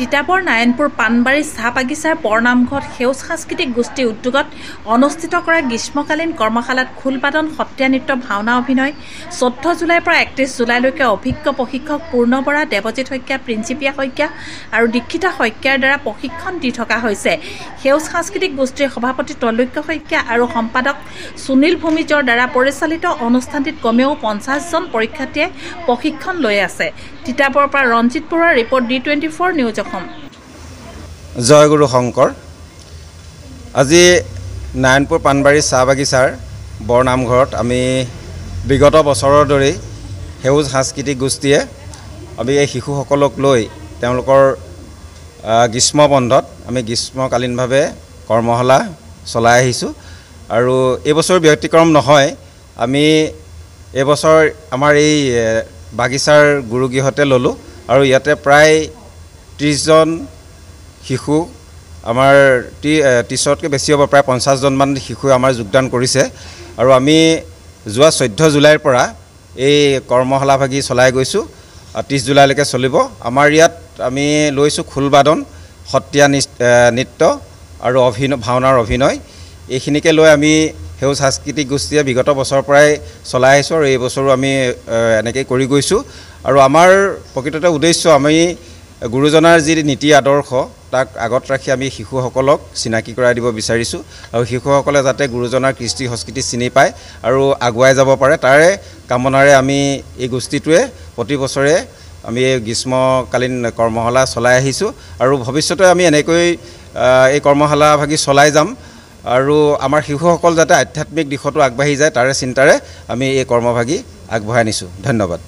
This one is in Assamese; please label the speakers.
Speaker 1: তিতাবৰ নাৰায়ণপুৰ পাণবাৰী চাহ বাগিচাৰ বৰনামঘৰত সেউজ সাংস্কৃতিক গোষ্ঠীৰ উদ্যোগত অনুষ্ঠিত কৰা গ্ৰীষ্মকালীন কৰ্মশালাত খোলবাদন, সত্ৰীয়া নৃত্য, ভাওনা অভিনয় 14 জুলাইৰ পৰা 31 জুলাইলৈকে অভিজ্ঞ প্ৰশিক্ষক পূৰ্ণ বৰা, দেৱজিৎ শইকীয়া, প্ৰিন্সিপিয়া শইকীয়া আৰু দীক্ষিতা শইকীয়াৰ দ্বাৰা প্ৰশিক্ষণ দি থকা হৈছে। সেউজ সাংস্কৃতিক গোষ্ঠীৰ সভাপতি তৈলক্য শইকীয়া আৰু সম্পাদক সুনীল ভূমিজৰ দ্বাৰা পৰিচালিত অনুষ্ঠানটিত কমেও 50জন পৰীক্ষাৰ্থীয়ে প্ৰশিক্ষণ লৈ আছে। তিতাবৰৰ পৰা ৰঞ্জিত বৰুৱাৰ ৰিপৰ্ট, D24 নিউজ অসম।
Speaker 2: জয় গুৰু শংকৰ। আজি নাৰায়ণপুৰ পাণবাৰী চাহ বাগিচাৰ বৰনামঘৰত আমি বিগত বছৰৰ দৰেই সেউজ সাংস্কৃতিক গোষ্ঠীয়ে আমি এই শিশুসকলক লৈ তেওঁলোকৰ গ্ৰীষ্ম বন্ধত আমি গ্ৰীষ্মকালীনভাৱে কৰ্মশালা চলাই আহিছোঁ আৰু এইবছৰ ব্যতিক্ৰম নহয়। আমি এইবছৰ আমাৰ এই বাগিচাৰ গুৰুগৃহতে ল'লোঁ আৰু ইয়াতে প্ৰায় 30জন শিশু, আমাৰ 30তকৈ বেছি হ'ব, প্ৰায় 50জনমান শিশুৱে আমাৰ যোগদান কৰিছে আৰু আমি যোৱা 14 জুলাইৰ পৰা এই কৰ্মশালাভাগি চলাই গৈছোঁ। 30 জুলাইলৈকে চলিব। আমাৰ ইয়াত আমি লৈছোঁ খোলবাদন, সত্ৰীয়া নৃত্য আৰু ভাওনাৰ অভিনয়। এইখিনিকে লৈ আমি সেউজ সাংস্কৃতিক গোষ্ঠীয়ে বিগত বছৰৰ পৰাই চলাই আহিছোঁ আৰু এই বছৰো আমি এনেকৈ কৰি গৈছোঁ। আৰু আমাৰ প্ৰকৃততে উদ্দেশ্য, আমি গুৰুজনাৰ যি নীতি আদৰ্শ তাক আগত ৰাখি আমি শিশুসকলক চিনাকি কৰাই দিব বিচাৰিছোঁ আৰু শিশুসকলে যাতে গুৰুজনাৰ কৃষ্টি সংস্কৃতি চিনি পায় আৰু আগুৱাই যাব পাৰে, তাৰে কামনাৰে আমি এই গোষ্ঠীটোৱে প্ৰতি বছৰে আমি এই গ্ৰীষ্মকালীন কৰ্মশালা চলাই আহিছোঁ আৰু ভৱিষ্যতে আমি এনেকৈ এই কৰ্মশালাভাগি চলাই যাম আৰু আমাৰ শিশুসকল যাতে আধ্যাত্মিক দিশতো আগবাঢ়ি যায় তাৰে চিন্তাৰে আমি এই কৰ্মভাগি আগবঢ়াই নিছোঁ। ধন্যবাদ।